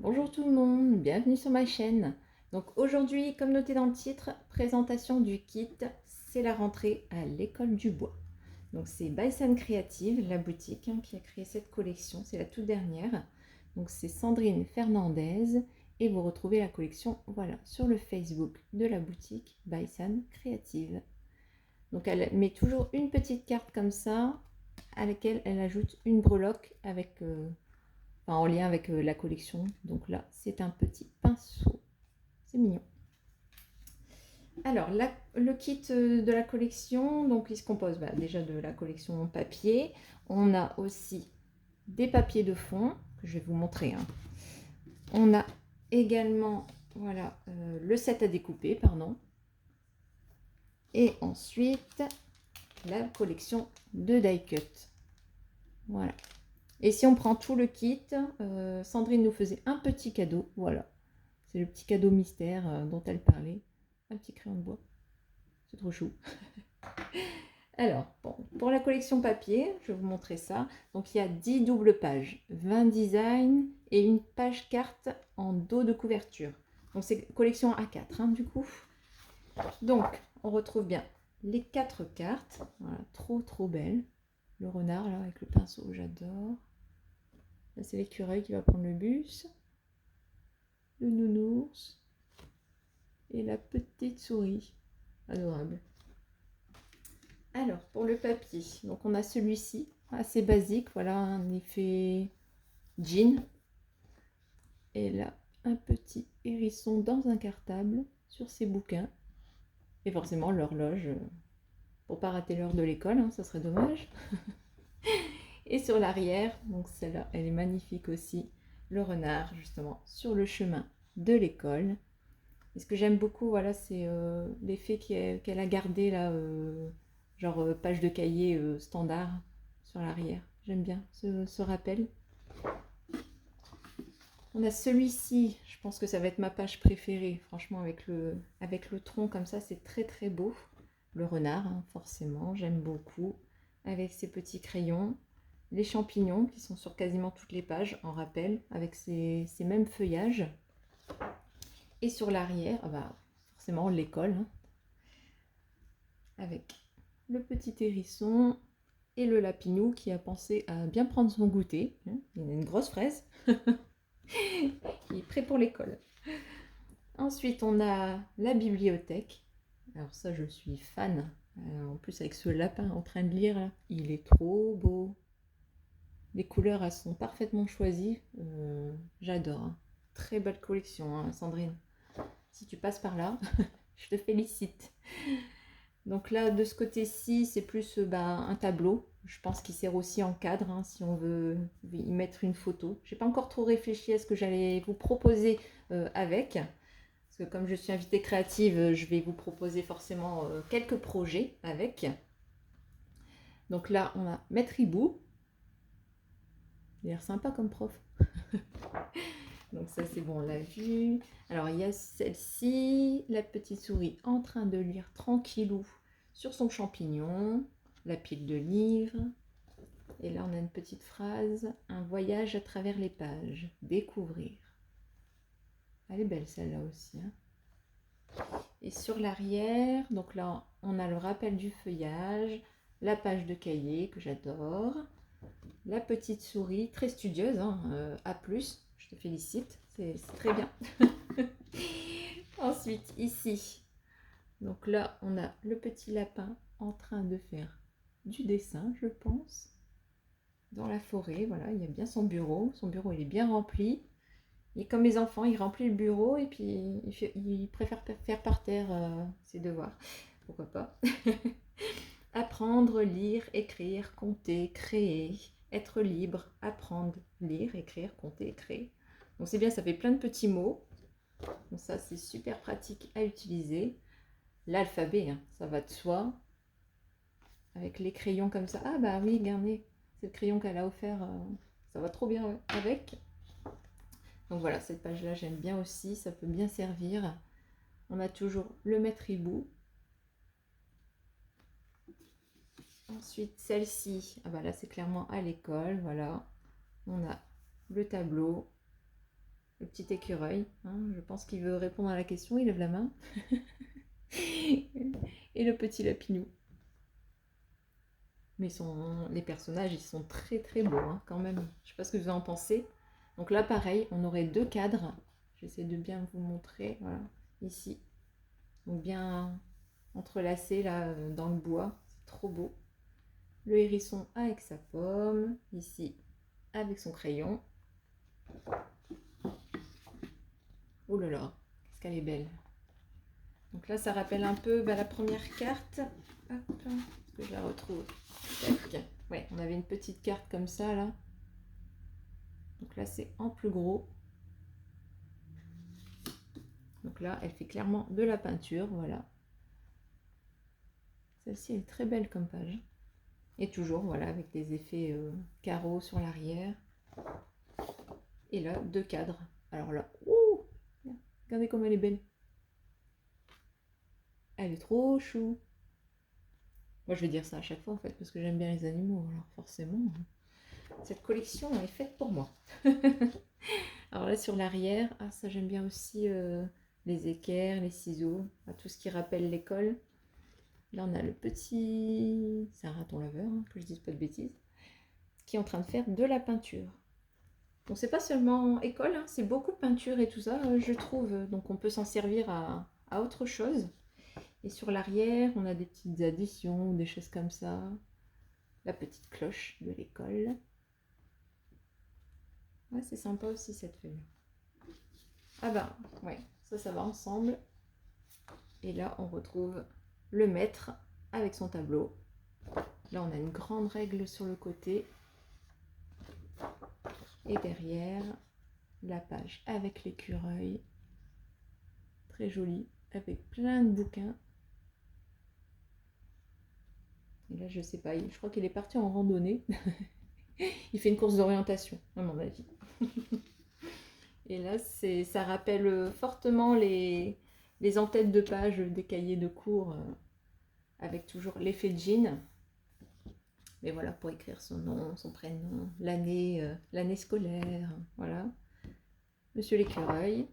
Bonjour tout le monde, bienvenue sur ma chaîne. Donc aujourd'hui, comme noté dans le titre, présentation du kit, c'est la rentrée à l'école du bois. Donc c'est Bison Creative, la boutique qui a créé cette collection, c'est la toute dernière. Donc c'est Sandrine Fernandez et vous retrouvez la collection voilà, sur le Facebook de la boutique Bison Creative. Donc elle met toujours une petite carte comme ça à laquelle elle ajoute une breloque avec en lien avec la collection. Donc là, c'est un petit pinceau. C'est mignon. Alors, le kit de la collection, donc il se compose déjà de la collection papier. On a aussi des papiers de fond, que je vais vous montrer. On a également voilà, le set à découper, pardon. Et ensuite, la collection de die cut. Voilà. Et si on prend tout le kit, Sandrine nous faisait un petit cadeau. Voilà. C'est le petit cadeau mystère dont elle parlait. Un petit crayon de bois. C'est trop chou. Alors, bon, pour la collection papier, je vais vous montrer ça. Donc, il y a 10 doubles pages, 20 designs et une page carte en dos de couverture. Donc, c'est collection A4, du coup. Donc, on retrouve bien les 4 cartes. Voilà, trop belle. Le renard, là, avec le pinceau, j'adore. Là, c'est l'écureuil qui va prendre le bus. Le nounours. Et la petite souris. Adorable. Alors, pour le papier, donc on a celui-ci, assez basique, voilà, un effet jean. Et là, un petit hérisson dans un cartable sur ses bouquins. Et forcément, l'horloge, pour pas rater l'heure de l'école, ça serait dommage. Et sur l'arrière, donc celle-là, elle est magnifique aussi, le renard, justement, sur le chemin de l'école. Et ce que j'aime beaucoup, voilà, c'est l'effet qu'elle a gardé là, genre page de cahier standard sur l'arrière. J'aime bien ce rappel. On a celui-ci, je pense que ça va être ma page préférée, franchement, avec le tronc comme ça, c'est très beau. Le renard, forcément, j'aime beaucoup, avec ses petits crayons. Les champignons qui sont sur quasiment toutes les pages, en rappel, avec ces mêmes feuillages. Et sur l'arrière, forcément l'école, avec le petit hérisson et le lapinou qui a pensé à bien prendre son goûter. Il y a une grosse fraise qui est prêt pour l'école. Ensuite, on a la bibliothèque. Alors ça, je suis fan. En plus, avec ce lapin en train de lire, là, il est trop beau. Les couleurs, elles sont parfaitement choisies. J'adore. Très belle collection, Sandrine. Si tu passes par là, je te félicite. Donc là, de ce côté-ci, c'est plus un tableau. Je pense qu'il sert aussi en cadre, si on veut y mettre une photo. Je n'ai pas encore trop réfléchi à ce que j'allais vous proposer avec. Parce que comme je suis invitée créative, je vais vous proposer forcément quelques projets avec. Donc là, on a Maître Hibou. Il a l'air sympa comme prof. Donc ça, c'est bon, on l'a vu. Alors, il y a celle-ci, la petite souris en train de lire tranquillou sur son champignon, la pile de livres. Et là, on a une petite phrase, un voyage à travers les pages, découvrir. Elle est belle celle-là aussi. Et sur l'arrière, donc là, on a le rappel du feuillage, la page de cahier que j'adore, la petite souris, très studieuse, A+, je te félicite, c'est très bien. Ensuite, ici, donc là, on a le petit lapin en train de faire du dessin, je pense, dans la forêt. Voilà, il y a bien son bureau. Son bureau, il est bien rempli. Et comme les enfants, il remplit le bureau et puis il préfère faire par terre ses devoirs. Pourquoi pas. Apprendre, lire, écrire, compter, créer, être libre, apprendre, lire, écrire, compter, créer. Donc c'est bien, ça fait plein de petits mots. Donc ça, c'est super pratique à utiliser. L'alphabet, ça va de soi. Avec les crayons comme ça. Ah bah oui, regardez, c'est le crayon qu'elle a offert. Ça va trop bien avec. Donc voilà, cette page-là, j'aime bien aussi. Ça peut bien servir. On a toujours le maître hibou. Ensuite, celle-ci, ah bah là, c'est clairement à l'école. Voilà. On a le tableau, le petit écureuil. Hein, je pense qu'il veut répondre à la question, il lève la main. Et le petit lapinou. Mais les personnages, ils sont très très beaux hein, quand même. Je sais pas ce que vous en pensez. Donc là, pareil, on aurait deux cadres. J'essaie de bien vous montrer. Voilà, ici. Donc bien entrelacés là dans le bois. C'est trop beau. Le hérisson avec sa pomme. Ici, avec son crayon. Oh là là, qu'est-ce qu'elle est belle. Donc là, ça rappelle un peu la première carte. Hop, est-ce que je la retrouve? Tac. Ouais, on avait une petite carte comme ça, là. Donc là, c'est en plus gros. Donc là, elle fait clairement de la peinture, voilà. Celle-ci, elle est très belle comme page. Et toujours, voilà, avec des effets carreaux sur l'arrière. Et là, deux cadres. Alors là, ouh, regardez comme elle est belle. Elle est trop chou. Moi, je vais dire ça à chaque fois, en fait, parce que j'aime bien les animaux. Alors forcément, cette collection est faite pour moi. Alors là, sur l'arrière, ah, ça j'aime bien aussi les équerres, les ciseaux, tout ce qui rappelle l'école. Là, on a le petit... C'est un raton laveur, hein, que je dise pas de bêtises, qui est en train de faire de la peinture. Donc, c'est pas seulement école, hein, c'est beaucoup de peinture et tout ça, je trouve. Donc, on peut s'en servir à autre chose. Et sur l'arrière, on a des petites additions, des choses comme ça. La petite cloche de l'école. Ouais, c'est sympa aussi cette feuille. Ah bah, ouais, ça va ensemble. Et là, on retrouve le maître avec son tableau. Là, on a une grande règle sur le côté. Et derrière, la page avec l'écureuil. Très jolie, avec plein de bouquins. Et là, je sais pas, je crois qu'il est parti en randonnée. Il fait une course d'orientation, à mon avis. Et là, ça rappelle fortement les en-têtes de page des cahiers de cours avec toujours l'effet de jean. Mais voilà, pour écrire son nom, son prénom, l'année scolaire, voilà. Monsieur l'écureuil.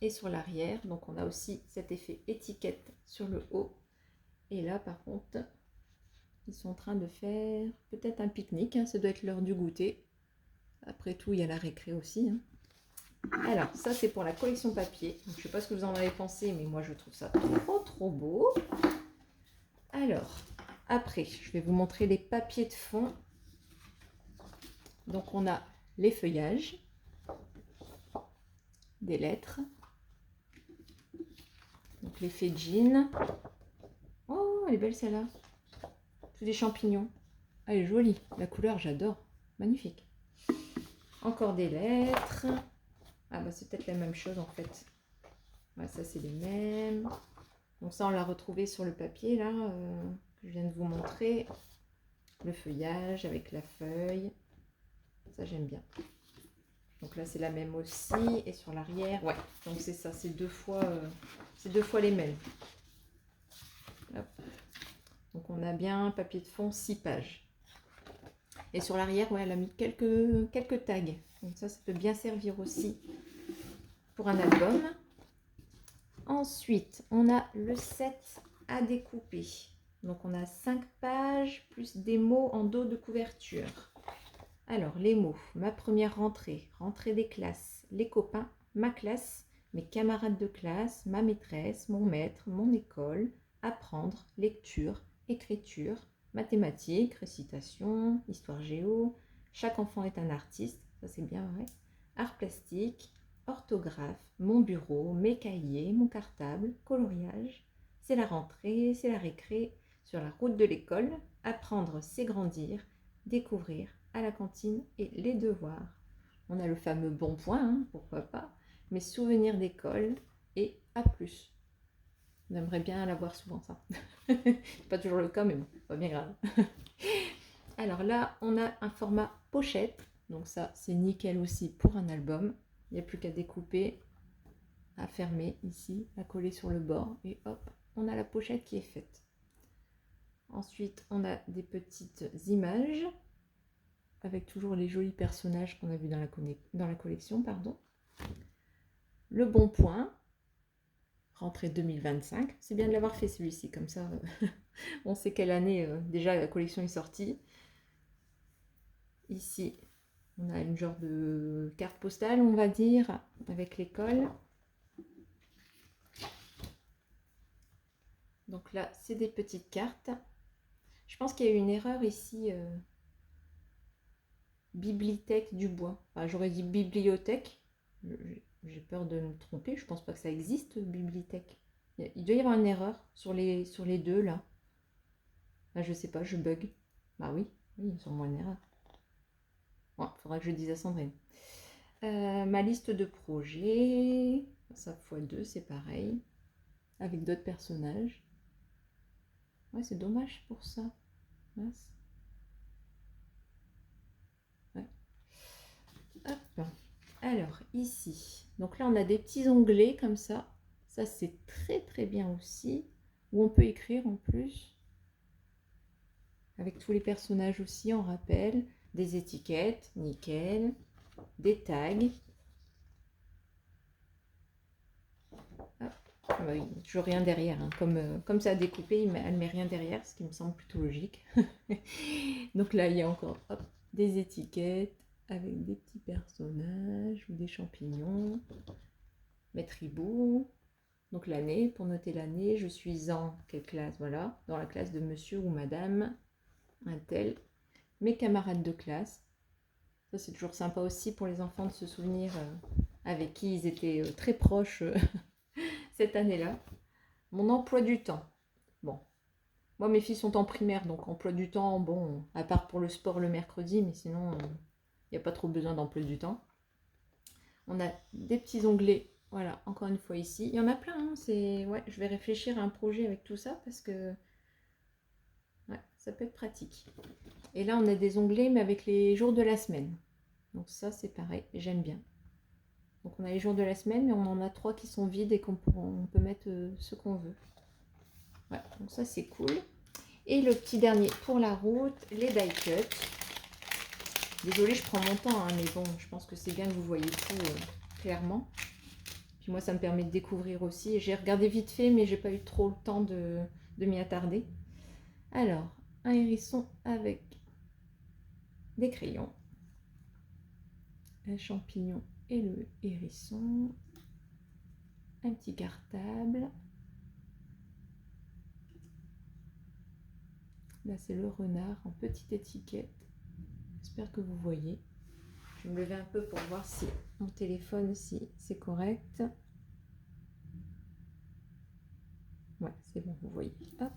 Et sur l'arrière, donc on a aussi cet effet étiquette sur le haut. Et là, par contre, ils sont en train de faire peut-être un pique-nique. Hein, ça doit être l'heure du goûter. Après tout, il y a la récré aussi. Hein. Alors, ça, c'est pour la collection papier. Donc, je ne sais pas ce que vous en avez pensé, mais moi, je trouve ça trop beau. Alors, après, je vais vous montrer les papiers de fond. Donc, on a les feuillages, des lettres, donc l'effet jean. Oh, elle est belle celle-là. Tous des champignons. Elle est jolie. La couleur, j'adore. Magnifique. Encore des lettres. Ah bah c'est peut-être la même chose en fait. Ouais, ça c'est les mêmes. Donc ça on l'a retrouvé sur le papier là que je viens de vous montrer. Le feuillage avec la feuille. Ça j'aime bien. Donc là c'est la même aussi. Et sur l'arrière, ouais. Donc c'est ça, c'est deux fois les mêmes. Hop. Donc on a bien papier de fond 6 pages. Et sur l'arrière, ouais, elle a mis quelques tags. Donc ça peut bien servir aussi pour un album. Ensuite, on a le set à découper. Donc on a 5 pages plus des mots en dos de couverture. Alors les mots, ma première rentrée, rentrée des classes, les copains, ma classe, mes camarades de classe, ma maîtresse, mon maître, mon école, apprendre, lecture, écriture, mathématiques, récitation, histoire géo, chaque enfant est un artiste, ça c'est bien vrai, art plastique, orthographe, mon bureau, mes cahiers, mon cartable, coloriage, c'est la rentrée, c'est la récré, sur la route de l'école, apprendre c'est grandir, découvrir, à la cantine et les devoirs. On a le fameux bon point, hein, pourquoi pas, mes souvenirs d'école et à plus. J'aimerais bien l'avoir souvent ça. C'est pas toujours le cas, mais bon, pas bien grave. Alors là, on a un format pochette. Donc ça, c'est nickel aussi pour un album. Il n'y a plus qu'à découper, à fermer ici, à coller sur le bord. Et hop, on a la pochette qui est faite. Ensuite, on a des petites images avec toujours les jolis personnages qu'on a vus dans la collection, pardon. le bon point, rentrée 2025. C'est bien de l'avoir fait celui-ci, comme ça on sait quelle année déjà la collection est sortie. Ici, on a une genre de carte postale, on va dire, avec l'école. Donc là, c'est des petites cartes. Je pense qu'il y a eu une erreur ici. Bibliothèque du bois. Enfin, j'aurais dit bibliothèque. J'ai peur de me tromper. Je pense pas que ça existe, bibliothèque. Il doit y avoir une erreur sur les deux là. Là, je sais pas, je bug. Bah oui, oui, il y a sûrement une erreur. Ouais, faudra que je dise à Sandrine. Ma liste de projets. Ça x2, c'est pareil. Avec d'autres personnages. Ouais, c'est dommage pour ça. Mince. Ouais. Hop. Alors, ici. Donc là, on a des petits onglets comme ça. Ça, c'est très très bien aussi. Où on peut écrire en plus. Avec tous les personnages aussi en rappel. Des étiquettes, nickel. Des tags. Ah bah oui, il n'y a toujours rien derrière. Hein. Comme ça a découpé, elle ne met rien derrière, ce qui me semble plutôt logique. Donc là, il y a encore des étiquettes avec des petits personnages ou des champignons. Mettre hibou. Donc l'année, pour noter l'année, je suis en quelle classe? Voilà, dans la classe de monsieur ou madame, un tel. Mes camarades de classe. Ça, c'est toujours sympa aussi pour les enfants de se souvenir avec qui ils étaient très proches cette année-là. Mon emploi du temps. Bon, moi mes filles sont en primaire, donc emploi du temps, bon, à part pour le sport le mercredi, mais sinon, il n'y a pas trop besoin d'emploi du temps. On a des petits onglets, voilà, encore une fois ici. Il y en a plein, hein, ouais, je vais réfléchir à un projet avec tout ça parce que ouais, ça peut être pratique. Et là, on a des onglets, mais avec les jours de la semaine. Donc ça, c'est pareil, j'aime bien. Donc on a les jours de la semaine, mais on en a 3 qui sont vides et qu'on peut mettre ce qu'on veut. Voilà, donc ça, c'est cool. Et le petit dernier pour la route, les die cut. Désolée, je prends mon temps, hein, mais bon, je pense que c'est bien que vous voyez tout clairement. Puis moi, ça me permet de découvrir aussi. J'ai regardé vite fait, mais j'ai pas eu trop le temps de m'y attarder. Alors, un hérisson avec des crayons. Un champignon et le hérisson. Un petit cartable. Là, c'est le renard en petite étiquette. J'espère que vous voyez. Je vais me lever un peu pour voir si mon téléphone, si c'est correct. Ouais, c'est bon, vous voyez. Hop.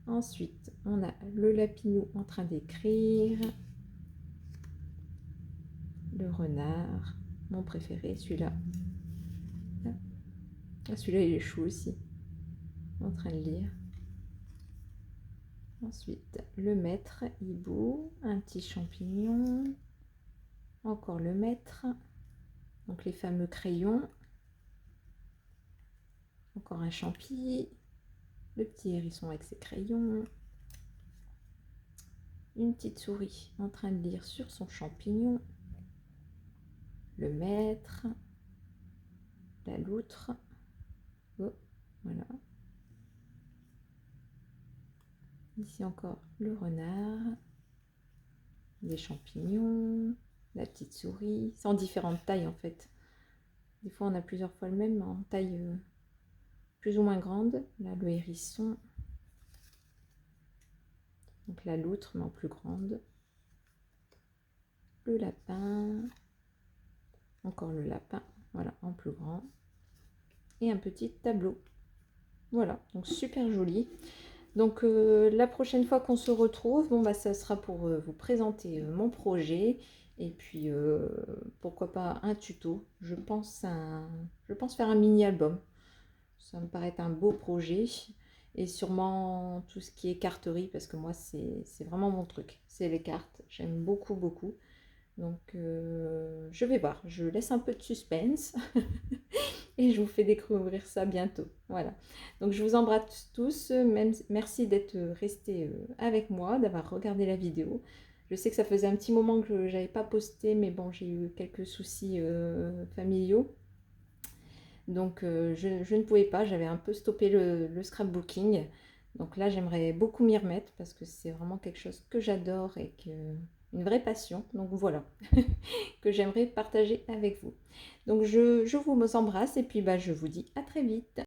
Ensuite, on a le lapinou en train d'écrire. Le renard, mon préféré, celui-là. Ah, celui-là, il est chou aussi. En train de lire. Ensuite, le maître, hibou, un petit champignon. Encore le maître. Donc les fameux crayons. Encore un champi. Le petit hérisson avec ses crayons. Une petite souris en train de lire sur son champignon. Le maître. La loutre. Oh, voilà. Ici encore le renard. Des champignons. La petite souris. C'est en différentes tailles en fait. Des fois on a plusieurs fois le même, mais en taille plus ou moins grande. Là le hérisson. Donc la loutre, mais en plus grande. Le lapin. Encore le lapin. Voilà, en plus grand. Et un petit tableau. Voilà, donc super joli. Donc la prochaine fois qu'on se retrouve, bon bah ça sera pour vous présenter mon projet. Et puis pourquoi pas un tuto. Je pense faire un mini album. Ça me paraît un beau projet. Et sûrement tout ce qui est carterie, parce que moi c'est vraiment mon truc. C'est les cartes. J'aime beaucoup, beaucoup. Donc je vais voir. Je laisse un peu de suspense. Et je vous fais découvrir ça bientôt. Voilà. Donc je vous embrasse tous. Merci d'être restés avec moi, d'avoir regardé la vidéo. Je sais que ça faisait un petit moment que je n'avais pas posté, mais bon, j'ai eu quelques soucis familiaux. Donc je ne pouvais pas, j'avais un peu stoppé le scrapbooking. Donc là, j'aimerais beaucoup m'y remettre parce que c'est vraiment quelque chose que j'adore et une vraie passion. Donc voilà, que j'aimerais partager avec vous. Donc je vous embrasse et puis bah, je vous dis à très vite.